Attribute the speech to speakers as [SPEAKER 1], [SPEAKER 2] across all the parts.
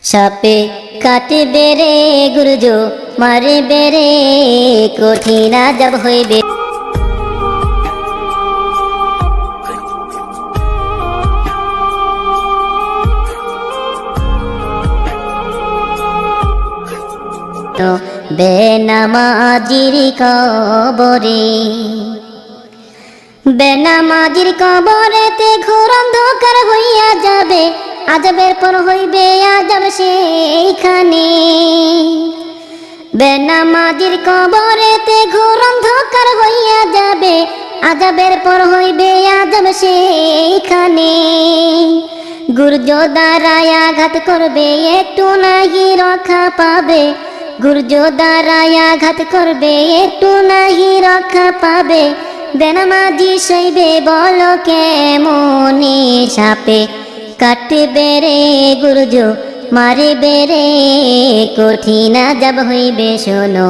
[SPEAKER 1] সাপে কাটবে রে গুরুজ মারবে রে কঠিন আযাব হইবে। বেনামাজির কবরে, বেনামাজির কবরেতে ঘোর অন্ধকার হইয়া যাবে, আযাবের পর হইবে আযাব সেইখানে। বেনামাজির কবরেতে ঘোর অন্ধকার হইয়া যাবে, আযাবের পর হইবে আযাব সেইখানে। গুর্জ দ্বারায় আঘাত করবে একটু নাহি রক্ষা পাবে, গুর্জ দ্বারায় আঘাত করবে একটু নাহি রক্ষা পাবে। বেনামাজি সইবে বল কেমনে, সাপে কাটবে রে গুর্জ মারবে রে কঠিন আযাব হইবে শোনো।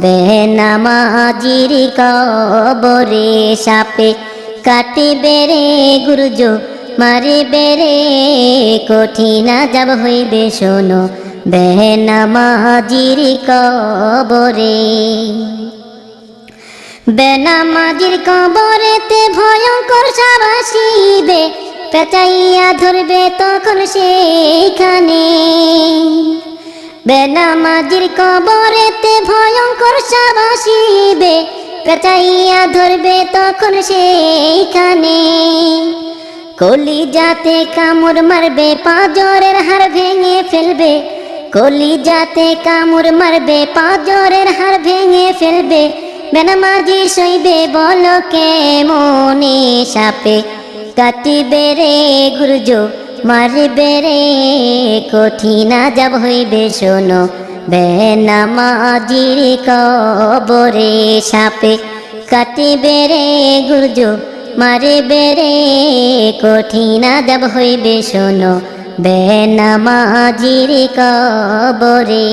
[SPEAKER 1] বেনামাজির কবরে সাপে কাটবে রে গুর্জ মারবে রে কঠিন আযাব হইবে শোনো। বেনামাজির কবরে, বেনামাজির কবরেতে ভয়ঙ্কর সাপ আসিবে, পেঁচাইয়া ধরবে তখন সেইখানে। বেনামাজির কবরেতে ভয়ঙ্কর সাপ আসিবে, পেঁচাইয়া ধরবে তখন সেইখানে। কলিজাতে কামড় মারবে, পাঁজরের হাড় ভেঙে ফেলবে, কলিজাতে কামড় মারবে, পাঁজরের হাড় ভেঙে ফেলবে। বেনামাজি সইবে বল কেমনে, সাপে কাটবে রে গুর্জ মারবে রে কঠিন আযাব হইবে শোনো। বেনামাজির কবরে সাপে কাটবে রে গুর্জ মারবে রে কঠিন আযাব হইবে শোনো। বেনামাজির কবরে,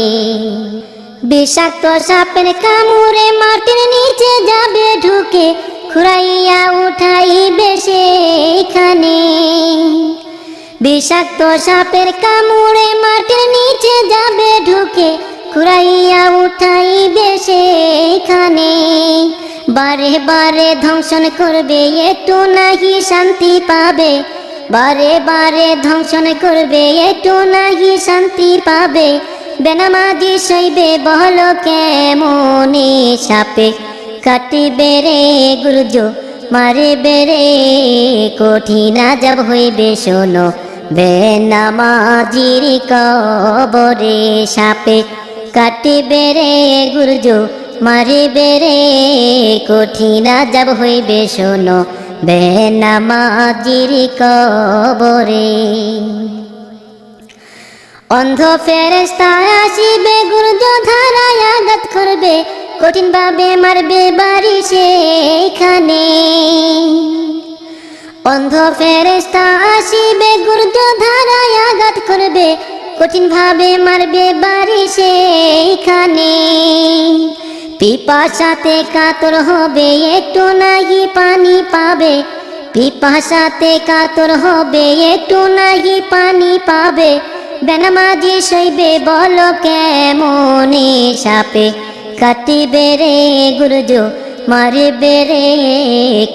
[SPEAKER 1] বিষাক্ত সাপের কামড়ে মাটির নিচে যাবে ঢুকে, খুঁড়াইয়া উঠাইবে সেইখানে। বিষাক্ত সাপের কামড়ে মাটির নিচে যাবে ঢুকে, খুঁড়াইয়া উঠাইবে সেইখানে। বারে বারে ধ্বংসন করবে একটু নাহি শান্তি পাবে, বারে বারে ধ্বংসন করবে একটু নাহি শান্তি পাবে। বেনামাজি সইবে বল কেমনে, সাপে কাটবে রে গুর্জ মারবে রে কঠিন আযাব হইবে শোনো। বেনামাজির কবরে সাপে কাটবে রে গুর্জ মারবে রে কঠিন আযাব হইবে শোনো। বেনামাজির কবরে, অন্ধ ফেরেশতা আসিবে গুর্জ ধারায় আঘাত করবে, কঠিন ভাবে মারবে বাড়ি সেইখানে। অন্ধ ফেরেশতা আসিবে গুর্জ ধারায় আঘাত করবে, কঠিন ভাবে মারবে বাড়ি সেইখানে। পিপাসাতে কাতর হবে একটু নাহি পানি পাবে, পিপাসাতে কাতর হবে একটু নাহি পানি পাবে। বেনামাজি সইবে বল কেমনে, সাপে কাটবে রে গুর্জ মারবে রে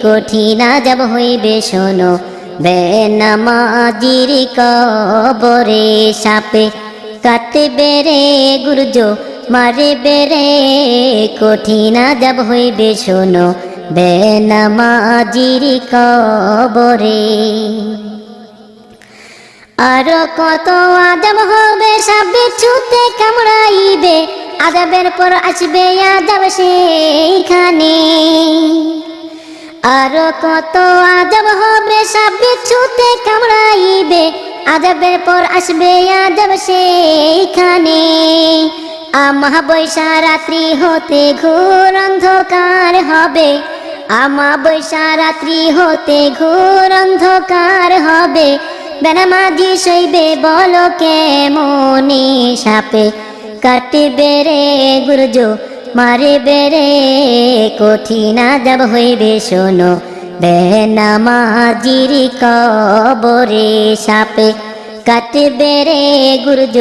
[SPEAKER 1] কঠিন আযাব হইবে শোনো। বেনামাজির কবরে সাপে কাটবে রে গুর্জ মারবে রে কঠিন আযাব হইবে শোনো। বেনামাজির কবরে, আরো কত আযাব হবে, সাপ বিচ্ছুতে কামড়াইবে, আযাবের পর আসবে আযাব সেইখানে। আরো কত আযাব হবে, সাপ বিচ্ছুতে কামড়াইবে, আযাবের পর আসবে আযাব সেইখানে। আমাবস্যা রাত্রি হতে ঘোর অন্ধকার হবে, আমাবস্যা রাত্রি হতে ঘোর অন্ধকার হবে। বেনামাজি সইবে বল কেমনে, সাপে কাটবে রে গুর্জ মারবে রে কঠিন আযাব হইবে শোনো। বেনামাজির কবরে সাপে কাটবে রে গুর্জ